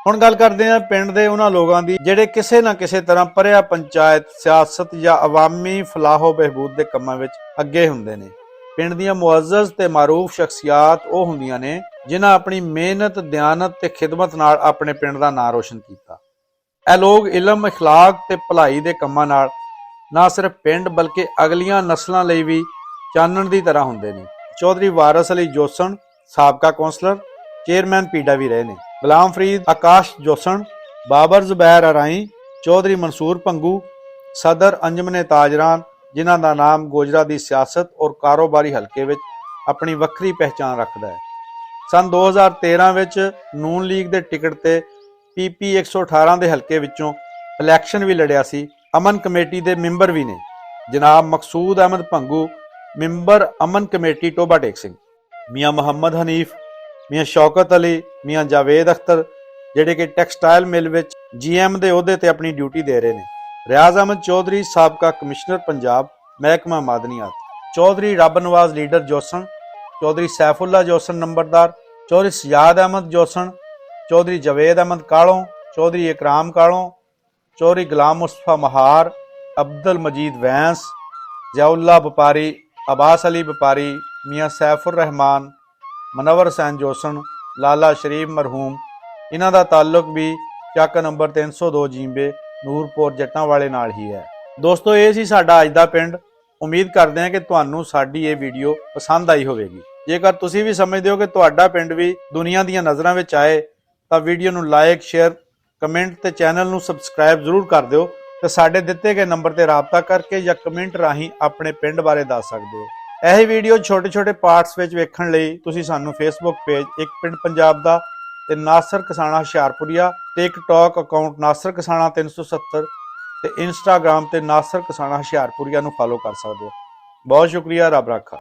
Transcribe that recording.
ਹੁਣ ਗੱਲ ਕਰਦੇ ਹਾਂ ਪਿੰਡ ਦੇ ਉਹਨਾਂ ਲੋਕਾਂ ਦੀ ਜਿਹੜੇ ਕਿਸੇ ਨਾ ਕਿਸੇ ਤਰ੍ਹਾਂ ਪਰਿਆ ਪੰਚਾਇਤ ਸਿਆਸਤ ਜਾਂ ਅਵਾਮੀ ਫਲਾਹੋ ਬਹਿਬੂਦ ਦੇ ਕੰਮਾਂ ਵਿੱਚ ਅੱਗੇ ਹੁੰਦੇ ਨੇ। ਪਿੰਡ ਦੀਆਂ ਮੁਅੱਜ਼ਜ਼ ਤੇ ਮਾਰੂਫ ਸ਼ਖਸੀਅਤ ਉਹ ਹੁੰਦੀਆਂ ਨੇ ਜਿਨ੍ਹਾਂ ਆਪਣੀ ਮਿਹਨਤ, ਦਿਆਨਤ ਤੇ ਖਿਦਮਤ ਨਾਲ ਆਪਣੇ ਪਿੰਡ ਦਾ ਨਾਂ ਰੋਸ਼ਨ ਕੀਤਾ। ਇਹ ਲੋਕ ਇਲਮ, ਇਖਲਾਕ ਤੇ ਭਲਾਈ ਦੇ ਕੰਮਾਂ ਨਾਲ ਨਾ ਸਿਰਫ ਪਿੰਡ ਬਲਕਿ ਅਗਲੀਆਂ ਨਸਲਾਂ ਲਈ ਵੀ ਚਾਨਣ ਦੀ ਤਰ੍ਹਾਂ ਹੁੰਦੇ ਨੇ। ਚੌਧਰੀ ਵਾਰਿਸ ਅਲੀ ਜੋਸਣ ਸਾਬਕਾ ਕੌਂਸਲਰ, ਚੇਅਰਮੈਨ ਪੀਡਾ ਵੀ ਰਹੇ ਨੇ। ਗੁਲਾਮ ਫਰੀਦ ਆਕਾਸ਼ ਜੋਸਣ, ਬਾਬਰ ਜ਼ੁਬੈਰ ਅਰਾਈ, ਚੌਧਰੀ ਮਨਸੂਰ ਭੰਗੂ, ਸਦਰ ਅੰਜਮਨੇ ਤਾਜਰਾਨ, ਜਿਨ੍ਹਾਂ ਦਾ ਨਾਮ ਗੋਜਰਾ ਦੀ ਸਿਆਸਤ ਔਰ ਕਾਰੋਬਾਰੀ ਹਲਕੇ ਵਿੱਚ ਆਪਣੀ ਵੱਖਰੀ ਪਹਿਚਾਣ ਰੱਖਦਾ ਹੈ। ਸਨ 2013 ਵਿੱਚ ਨੂਨ ਲੀਗ ਦੇ ਟਿਕਟ ਤੇ PP 118 ਦੇ ਹਲਕੇ ਵਿੱਚੋਂ ਇਲੈਕਸ਼ਨ ਵੀ ਲੜਿਆ ਸੀ। ਅਮਨ ਕਮੇਟੀ ਦੇ ਮੈਂਬਰ ਵੀ ਨੇ ਜਨਾਬ ਮਕਸੂਦ ਅਹਿਮਦ ਭੰਗੂ, ਮੈਂਬਰ ਅਮਨ ਕਮੇਟੀ ਟੋਬਾ ਟੇਕ ਸਿੰਘ, ਮੀਆਂ ਮੁਹੰਮਦ ਹਨੀਫ, ਮੀਆਂ ਸ਼ੌਕਤ ਅਲੀ, ਮੀਆਂ ਜਾਵੇਦ ਅਖਤਰ ਜਿਹੜੇ ਕਿ ਟੈਕਸਟਾਈਲ ਮਿਲ ਵਿੱਚ GM ਦੇ ਅਹੁਦੇ ਤੇ ਆਪਣੀ ਡਿਊਟੀ ਦੇ ਰਹੇ ਨੇ। ਰਿਆਜ਼ ਅਹਿਮਦ ਚੌਧਰੀ ਸਾਬਕਾ ਕਮਿਸ਼ਨਰ ਪੰਜਾਬ ਮਹਿਕਮਾ ਮਾਦਨੀਆਤ, ਚੌਧਰੀ ਰੱਬ ਨਵਾਜ਼ ਲੀਡਰ ਜੋਸਣ, ਚੌਧਰੀ ਸੈਫੁੱਲਾ ਜੋਸਣ ਨੰਬਰਦਾਰ, ਚੌਧਰੀ ਸਜਾਦ ਅਹਿਮਦ ਜੋਸਣ, ਚੌਧਰੀ ਜਵੇਦ ਅਹਿਮਦ ਕਾਲੋਂ, ਚੌਧਰੀ ਇਕਰਾਮ ਕਾਲੋਂ, ਚੌਧਰੀ ਗੁਲਾਮ ਮੁਸਤਫਾ ਮਹਾਰ, ਅਬਦੁਲ ਮਜੀਦ ਵੈਂਸ, ਜ਼ਿਆਉल्ला ਵਪਾਰੀ, ਅਬਾਸ ਅਲੀ ਵਪਾਰੀ, ਮੀਆਂ ਸੈਫੁਰ ਰਹਿਮਾਨ, ਮਨਵਰ ਹੁਸੈਨ ਜੋਸਣ, ਲਾਲਾ ਸ਼ਰੀਫ ਮਰਹੂਮ, ਇਹਨਾਂ ਦਾ ਤਾਲੁਕ ਵੀ ਚੱਕ ਨੰਬਰ 302 ਜੀਂਬੇ ਨੂਰਪੁਰ ਜੱਟਾਂ ਵਾਲੇ ਨਾਲ ਹੀ ਹੈ। ਦੋਸਤੋ, ਇਹ ਸੀ ਸਾਡਾ ਅੱਜ ਦਾ ਪਿੰਡ। ਉਮੀਦ ਕਰਦੇ ਹਾਂ ਕਿ ਤੁਹਾਨੂੰ ਸਾਡੀ ਇਹ ਵੀਡੀਓ ਪਸੰਦ ਆਈ ਹੋਵੇਗੀ। ਜੇਕਰ ਤੁਸੀਂ ਵੀ ਸਮਝਦੇ ਹੋ ਕਿ ਤੁਹਾਡਾ ਪਿੰਡ ਵੀ ਦੁਨੀਆ ਦੀਆਂ ਨਜ਼ਰਾਂ ਵਿੱਚ ਆਏ ਤਾਂ ਵੀਡੀਓ ਨੂੰ ਲਾਈਕ, ਸ਼ੇਅਰ, ਕਮੈਂਟ ਤੇ ਚੈਨਲ ਨੂੰ ਸਬਸਕ੍ਰਾਈਬ ਜ਼ਰੂਰ ਕਰ ਦਿਓ ਤੇ ਸਾਡੇ ਦਿੱਤੇ ਗਏ ਨੰਬਰ ਤੇ ਰਾਬਤਾ ਕਰਕੇ ਜਾਂ ਕਮੈਂਟ ਰਾਹੀਂ ਆਪਣੇ ਪਿੰਡ ਬਾਰੇ ਦੱਸ ਸਕਦੇ ਹੋ। ਇਹ ਵੀਡੀਓ ਛੋਟੇ-ਛੋਟੇ ਪਾਰਟਸ ਵਿੱਚ ਵੇਖਣ ਲਈ ਤੁਸੀਂ ਸਾਨੂੰ ਫੇਸਬੁੱਕ ਪੇਜ ਇੱਕ ਪਿੰਡ ਪੰਜਾਬ ਦਾ ਤੇ ਨਾਸਰ ਕਿਸਾਨਾ ਹੁਸ਼ਿਆਰਪੁਰੀਆ, ਟਿਕਟੌਕ ਅਕਾਊਂਟ ਨਾਸਰ ਕਿਸਾਨਾ 370 ਤੇ ਇੰਸਟਾਗ੍ਰਾਮ ਤੇ ਨਾਸਰ ਕਿਸਾਨਾ ਹੁਸ਼ਿਆਰਪੁਰੀਆ ਨੂੰ ਫਾਲੋ ਕਰ ਸਕਦੇ ਹੋ। ਬਹੁਤ ਸ਼ੁਕਰੀਆ, ਰੱਬ ਰਾਖਾ।